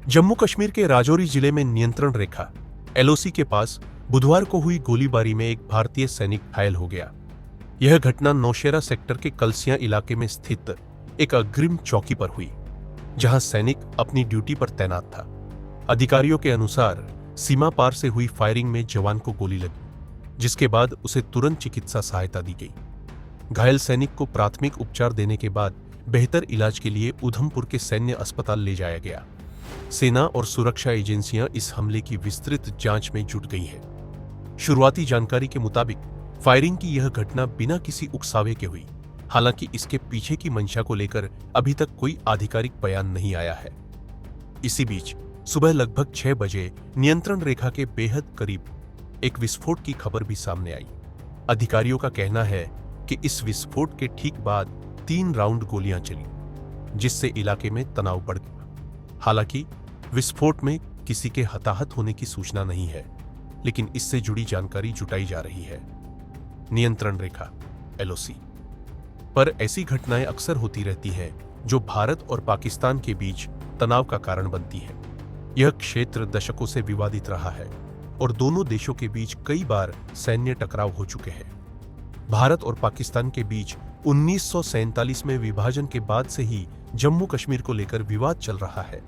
जम्मू कश्मीर के राजौरी जिले में नियंत्रण रेखा एलओसी के पास बुधवार को हुई गोलीबारी में एक भारतीय सैनिक घायल हो गया। यह घटना नौशेरा सेक्टर के कलसियां इलाके में स्थित एक अग्रिम चौकी पर हुई, जहां सैनिक अपनी ड्यूटी पर तैनात था। अधिकारियों के अनुसार सीमा पार से हुई फायरिंग में जवान को गोली लगी, जिसके बाद उसे तुरंत चिकित्सा सहायता दी गई। घायल सैनिक को प्राथमिक उपचार देने के बाद बेहतर इलाज के लिए उधमपुर के सैन्य अस्पताल ले जाया गया। सेना और सुरक्षा एजेंसियां इस हमले की विस्तृत जांच में जुट गई हैं। शुरुआती जानकारी के मुताबिक फायरिंग की यह घटना बिना किसी उकसावे के हुई। हालांकि इसके पीछे की मंशा को लेकर अभी तक कोई आधिकारिक बयान नहीं आया है। इसी बीच सुबह लगभग 6 बजे नियंत्रण रेखा के बेहद करीब एक विस्फोट की खबर भी सामने आई। अधिकारियों का कहना है कि इस विस्फोट के ठीक बाद 3 राउंड गोलियां चली, जिससे इलाके में तनाव बढ़ गया। हालांकि विस्फोट में किसी के हताहत होने की सूचना नहीं है, लेकिन इससे जुड़ी जानकारी जुटाई जा रही है। नियंत्रण रेखा एलओसी पर ऐसी घटनाएं अक्सर होती रहती हैं जो भारत और पाकिस्तान के बीच तनाव का कारण बनती है। यह क्षेत्र दशकों से विवादित रहा है और दोनों देशों के बीच कई बार सैन्य टकराव हो चुके हैं। भारत और पाकिस्तान के बीच 1947 में विभाजन के बाद से ही जम्मू कश्मीर को लेकर विवाद चल रहा है।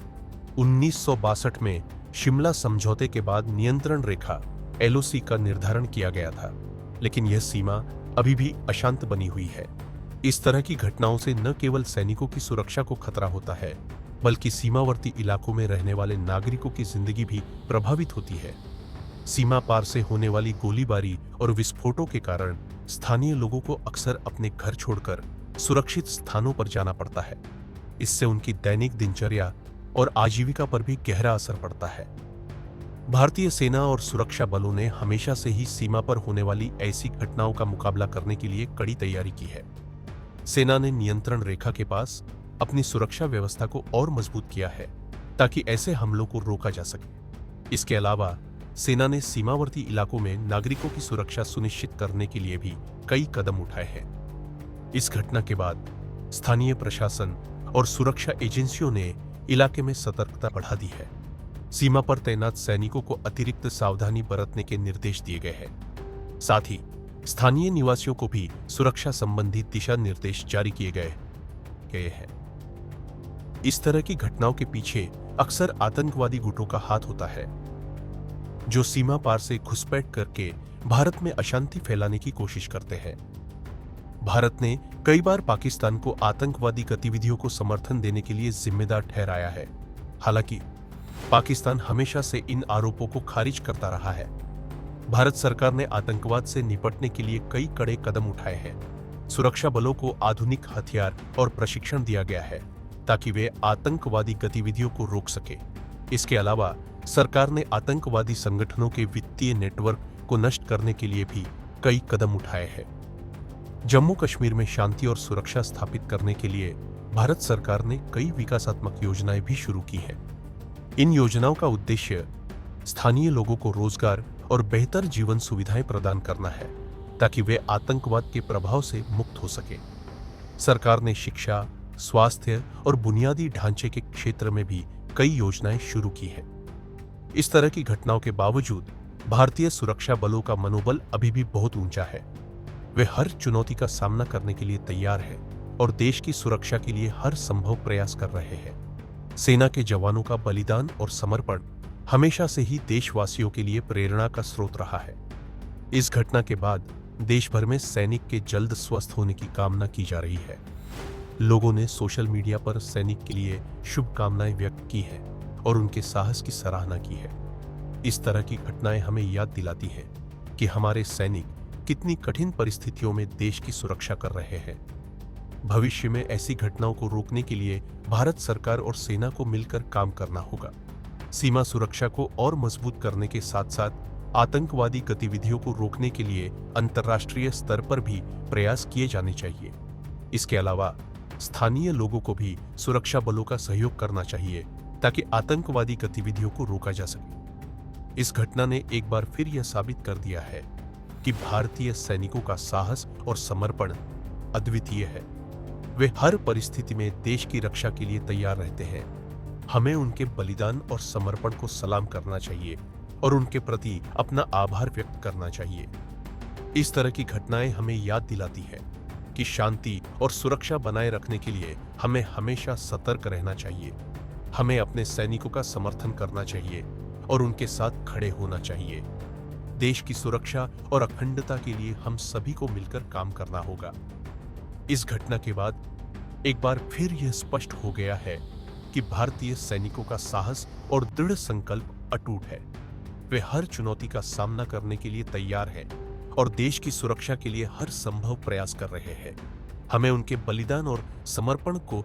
1962 में शिमला समझौते के बाद नियंत्रण रेखा एलओसी का निर्धारण किया गया था, लेकिन यह सीमा अभी भी अशांत बनी हुई है। इस तरह की घटनाओं से न केवल सैनिकों की सुरक्षा को खतरा होता है, बल्कि सीमावर्ती इलाकों में रहने वाले नागरिकों की जिंदगी भी प्रभावित होती है। सीमा पार से होने वाली गोलीबारी और विस्फोटों के कारण स्थानीय लोगों को अक्सर अपने घर छोड़कर सुरक्षित स्थानों पर जाना पड़ता है। इससे उनकी दैनिक दिनचर्या और आजीविका पर भी गहरा असर पड़ता है। भारतीय सेना और सुरक्षा बलों ने हमेशा से ही सीमा पर होने वाली ऐसी घटनाओं का मुकाबला करने के लिए कड़ी तैयारी की है। सेना ने नियंत्रण रेखा के पास अपनी सुरक्षा व्यवस्था को और मजबूत किया है, ताकि ऐसे हमलों को रोका जा सके। इसके अलावा सेना ने सीमावर्ती इलाकों में नागरिकों की सुरक्षा सुनिश्चित करने के लिए भी कई कदम उठाए हैं। इस घटना के बाद स्थानीय प्रशासन और सुरक्षा एजेंसियों ने इलाके में सतर्कता बढ़ा दी है। सीमा पर तैनात सैनिकों को अतिरिक्त सावधानी बरतने के निर्देश दिए गए हैं। साथ ही स्थानीय निवासियों को भी सुरक्षा संबंधी दिशा निर्देश जारी किए गए हैं। इस तरह की घटनाओं के पीछे अक्सर आतंकवादी गुटों का हाथ होता है, जो सीमा पार से घुसपैठ करके भारत में अशांति फैलाने की कोशिश करते हैं। भारत ने कई बार पाकिस्तान को आतंकवादी गतिविधियों को समर्थन देने के लिए जिम्मेदार ठहराया है। हालांकि पाकिस्तान हमेशा से इन आरोपों को खारिज करता रहा है। भारत सरकार ने आतंकवाद से निपटने के लिए कई कड़े कदम उठाए हैं। सुरक्षा बलों को आधुनिक हथियार और प्रशिक्षण दिया गया है, ताकि वे आतंकवादी गतिविधियों को रोक सके। इसके अलावा सरकार ने आतंकवादी संगठनों के वित्तीय नेटवर्क को नष्ट करने के लिए भी कई कदम उठाए हैं। जम्मू कश्मीर में शांति और सुरक्षा स्थापित करने के लिए भारत सरकार ने कई विकासात्मक योजनाएं भी शुरू की हैं। इन योजनाओं का उद्देश्य स्थानीय लोगों को रोजगार और बेहतर जीवन सुविधाएं प्रदान करना है, ताकि वे आतंकवाद के प्रभाव से मुक्त हो सके। सरकार ने शिक्षा, स्वास्थ्य और बुनियादी ढांचे के क्षेत्र में भी कई योजनाएं शुरू की हैं। इस तरह की घटनाओं के बावजूद भारतीय सुरक्षा बलों का मनोबल अभी भी बहुत ऊंचा है। वे हर चुनौती का सामना करने के लिए तैयार हैं और देश की सुरक्षा के लिए हर संभव प्रयास कर रहे हैं। सेना के जवानों का बलिदान और समर्पण हमेशा से ही देशवासियों के लिए प्रेरणा का स्रोत रहा है। इस घटना के बाद देश भर में सैनिक के जल्द स्वस्थ होने की कामना की जा रही है। लोगों ने सोशल मीडिया पर सैनिक के लिए शुभकामनाएं व्यक्त की हैं और उनके साहस की सराहना की है। इस तरह की घटनाएं हमें याद दिलाती हैं कि हमारे सैनिक कितनी कठिन परिस्थितियों में देश की सुरक्षा कर रहे हैं। भविष्य में ऐसी घटनाओं को रोकने के लिए भारत सरकार और सेना को मिलकर काम करना होगा। सीमा सुरक्षा को और मजबूत करने के साथ साथ आतंकवादी गतिविधियों को रोकने के लिए अंतर्राष्ट्रीय स्तर पर भी प्रयास किए जाने चाहिए। इसके अलावा स्थानीय लोगों को भी सुरक्षा बलों का सहयोग करना चाहिए, ताकि आतंकवादी गतिविधियों को रोका जा सके। इस घटना ने एक बार फिर यह साबित कर दिया है कि भारतीय सैनिकों का साहस और समर्पण अद्वितीय है। वे हर परिस्थिति में देश की रक्षा के लिए तैयार रहते हैं। हमें उनके बलिदान और समर्पण को सलाम करना चाहिए और उनके प्रति अपना आभार व्यक्त करना चाहिए। इस तरह की घटनाएं हमें याद दिलाती है कि शांति और सुरक्षा बनाए रखने के लिए हमें हमेशा सतर्क रहना चाहिए। हमें अपने सैनिकों का समर्थन करना चाहिए और उनके साथ खड़े होना चाहिए। देश की सुरक्षा और अखंडता के लिए हम सभी को मिलकर काम करना होगा। इस घटना के बाद एक बार फिर यह स्पष्ट हो गया है कि भारतीय सैनिकों का साहस और दृढ़ संकल्प अटूट है। वे हर चुनौती का सामना करने के लिए तैयार हैं और देश की सुरक्षा के लिए हर संभव प्रयास कर रहे हैं। हमें उनके बलिदान और समर्पण को